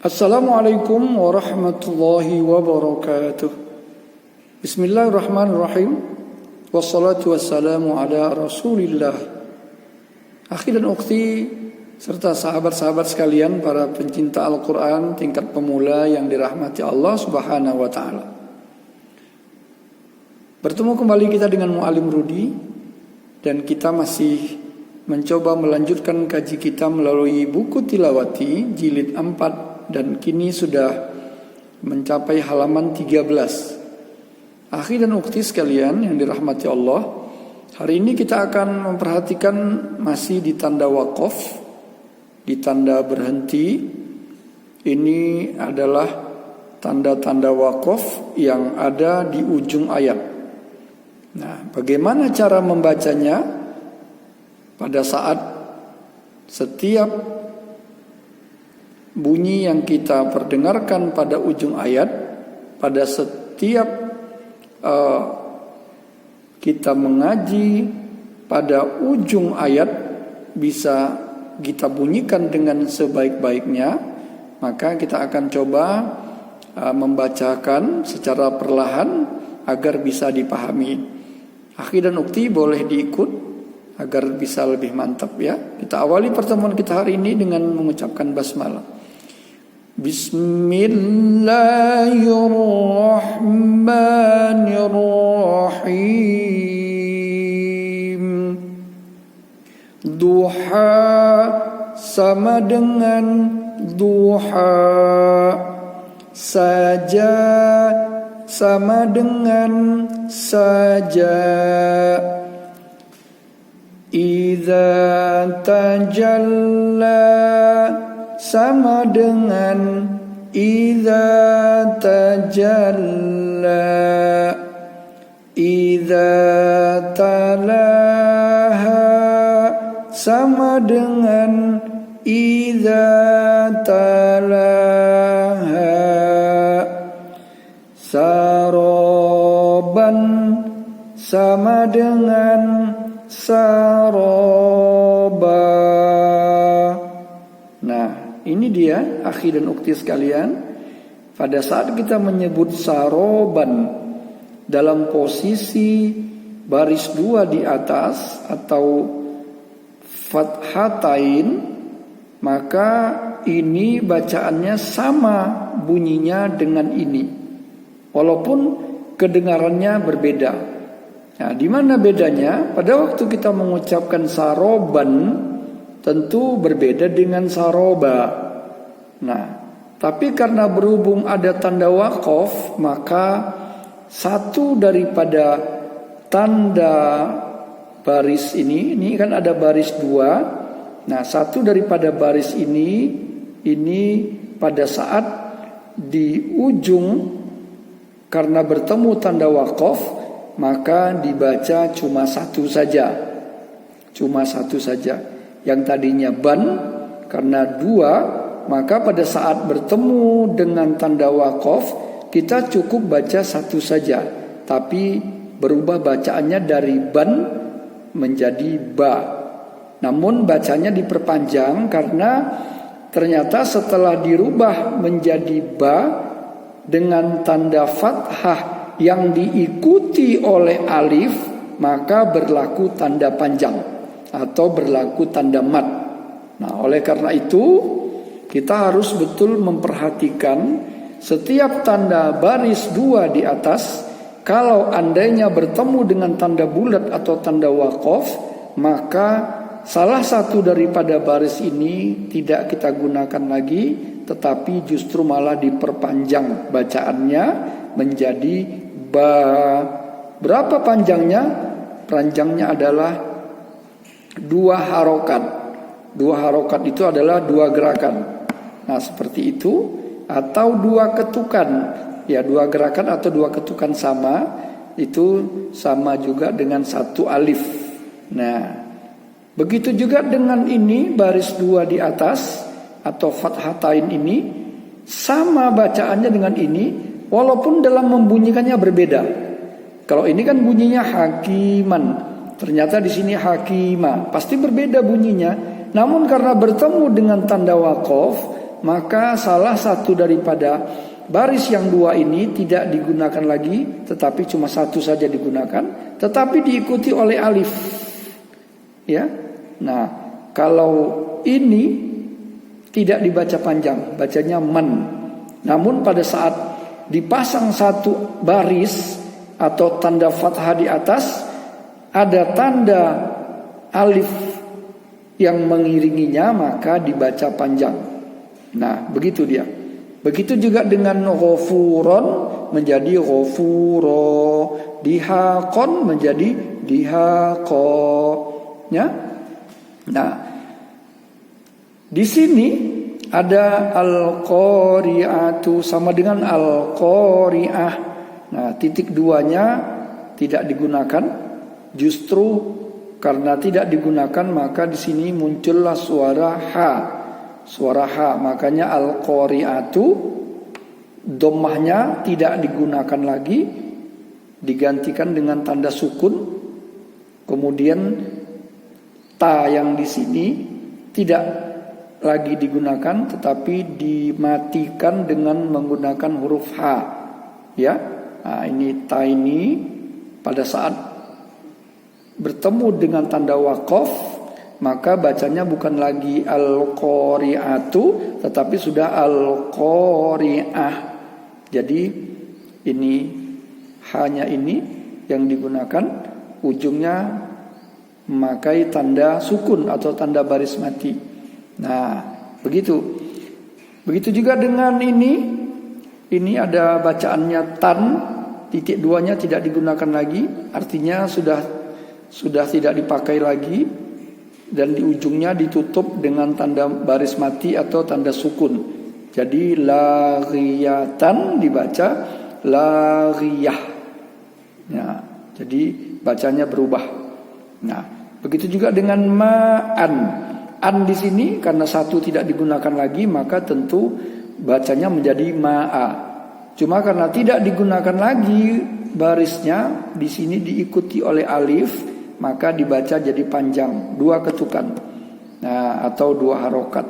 Assalamualaikum warahmatullahi wabarakatuh. Bismillahirrahmanirrahim. Wassalatu wassalamu ala rasulillah. Akhi dan ukhti serta sahabat-sahabat sekalian, para pencinta Al-Quran tingkat pemula yang dirahmati Allah subhanahu wa ta'ala. Bertemu kembali kita dengan Mu'alim Rudi, dan kita masih mencoba melanjutkan kaji kita melalui buku Tilawati jilid 4, dan kini sudah mencapai halaman 13. Akhi dan ukhti sekalian yang dirahmati Allah, hari ini kita akan memperhatikan masih di tanda waqaf, di tanda berhenti. Ini adalah tanda-tanda waqaf yang ada di ujung ayat. Nah, bagaimana cara membacanya? Pada saat setiap bunyi yang kita perdengarkan pada ujung ayat, pada setiap kita mengaji pada ujung ayat bisa kita bunyikan dengan sebaik-baiknya, maka kita akan coba membacakan secara perlahan agar bisa dipahami. Akhi dan ukhti boleh diikut agar bisa lebih mantap ya. Kita awali pertemuan kita hari ini dengan mengucapkan basmalah. Bismillahirrahmanirrahim. Duha sama dengan duha, saja sama dengan saja, idza tajalla sama dengan idza tajalla, idza talaha sama dengan idza talaha, saroban sama dengan saroba. Nah, ini dia akhi dan ukhti sekalian. Pada saat kita menyebut saroban dalam posisi baris dua di atas atau fathatain, maka ini bacaannya sama bunyinya dengan ini, walaupun kedengarannya berbeda. Nah, di mana bedanya? Pada waktu kita mengucapkan saroban tentu berbeda dengan saroba. Nah, tapi karena berhubung ada tanda waqaf, maka satu daripada tanda baris ini kan ada baris dua. Nah, satu daripada baris ini pada saat di ujung karena bertemu tanda waqaf, maka dibaca cuma satu saja. Cuma satu saja. Yang tadinya ban karena dua, maka pada saat bertemu dengan tanda waqaf kita cukup baca satu saja, tapi berubah bacaannya dari ban menjadi ba. Namun bacanya diperpanjang karena ternyata setelah dirubah menjadi ba dengan tanda fathah yang diikuti oleh alif, maka berlaku tanda panjang atau berlaku tanda mat. Nah, oleh karena itu kita harus betul memperhatikan setiap tanda baris dua di atas. Kalau andainya bertemu dengan tanda bulat atau tanda waqaf, maka salah satu daripada baris ini tidak kita gunakan lagi, tetapi justru malah diperpanjang bacaannya menjadi ba. Berapa panjangnya? Panjangnya adalah 2 harokat. 2 harokat itu adalah 2 gerakan. Nah, seperti itu. Atau 2 ketukan. Ya, 2 gerakan atau 2 ketukan sama. Itu sama juga dengan 1 alif. Nah, begitu juga dengan ini, baris 2 di atas atau fathatain ini sama bacaannya dengan ini, walaupun dalam membunyikannya berbeda. Kalau ini kan bunyinya hakiman, ternyata di sini hakima, pasti berbeda bunyinya. Namun karena bertemu dengan tanda waqaf, maka salah satu daripada baris yang dua ini tidak digunakan lagi, tetapi cuma satu saja digunakan, tetapi diikuti oleh alif. Ya. Nah, kalau ini tidak dibaca panjang, bacanya man. Namun pada saat dipasang satu baris atau tanda fathah di atas, ada tanda alif yang mengiringinya, maka dibaca panjang. Nah, begitu dia. Begitu juga dengan ghafuron menjadi ghafuro, dihaqon menjadi dihaqo. Ya. Nah, di sini ada al-qari'atu sama dengan al-qari'ah. Nah, titik duanya tidak digunakan. Justru karena tidak digunakan, maka di sini muncullah suara ha. Suara ha, makanya al-qari'atu dhammahnya tidak digunakan lagi, digantikan dengan tanda sukun. Kemudian ta yang di sini tidak lagi digunakan, tetapi dimatikan dengan menggunakan huruf H. Ya, nah, ini ta ini pada saat bertemu dengan tanda waqaf, maka bacanya bukan lagi al-qari'atu, tetapi sudah al-qari'ah. Jadi ini hanya ini yang digunakan, ujungnya memakai tanda sukun atau tanda baris mati. Nah, begitu. Begitu juga dengan ini. Ini ada bacaannya tan, titik duanya tidak digunakan lagi, artinya sudah tidak dipakai lagi, dan di ujungnya ditutup dengan tanda baris mati atau tanda sukun. Jadi laghiyatan dibaca laghiyah. Nah, jadi bacanya berubah. Nah, begitu juga dengan ma'an. An di sini karena satu tidak digunakan lagi, maka tentu bacanya menjadi ma'a. Cuma karena tidak digunakan lagi barisnya, di sini diikuti oleh alif, maka dibaca jadi panjang, dua ketukan. Nah, atau dua harokat,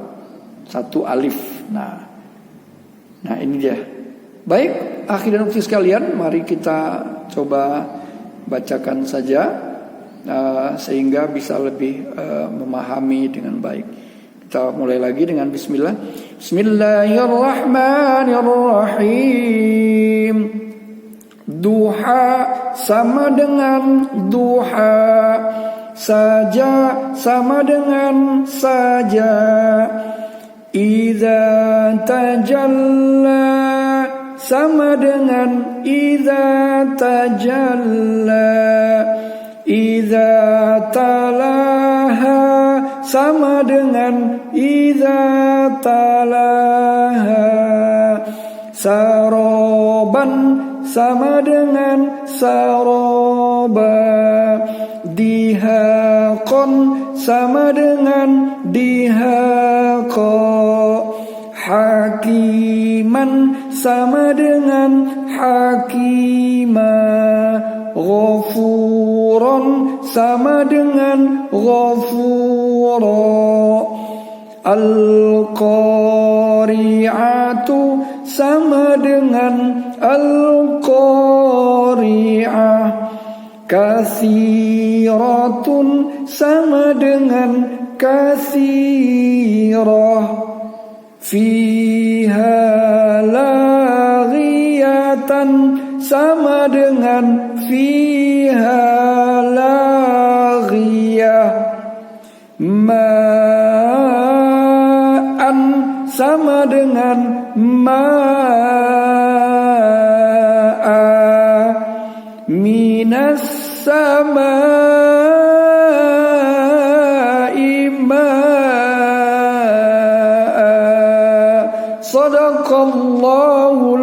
satu alif. Nah ini dia. Baik, akhir dan ukti sekalian, mari kita coba bacakan saja, sehingga bisa lebih memahami dengan baik. Kita mulai lagi dengan bismillah. Bismillahirrahmanirrahim. Duha sama dengan duha, saja sama dengan saja. Idza tajalla sama dengan idza tajalla. Idza talaha sama dengan idza talaha. Saroban sama dengan saroba. Dihaqon sama dengan dihaqa. Hakiman sama dengan hakima. Ghafuron sama dengan ghafura. Al-qari'atu sama dengan al-qari'ah. Kathiratun sama dengan kathirah. Fiha laghiyatan sama dengan fiha laghiyah. Ma'an sama dengan ma'a. Minas sama'i ma'a. Sadaqallahul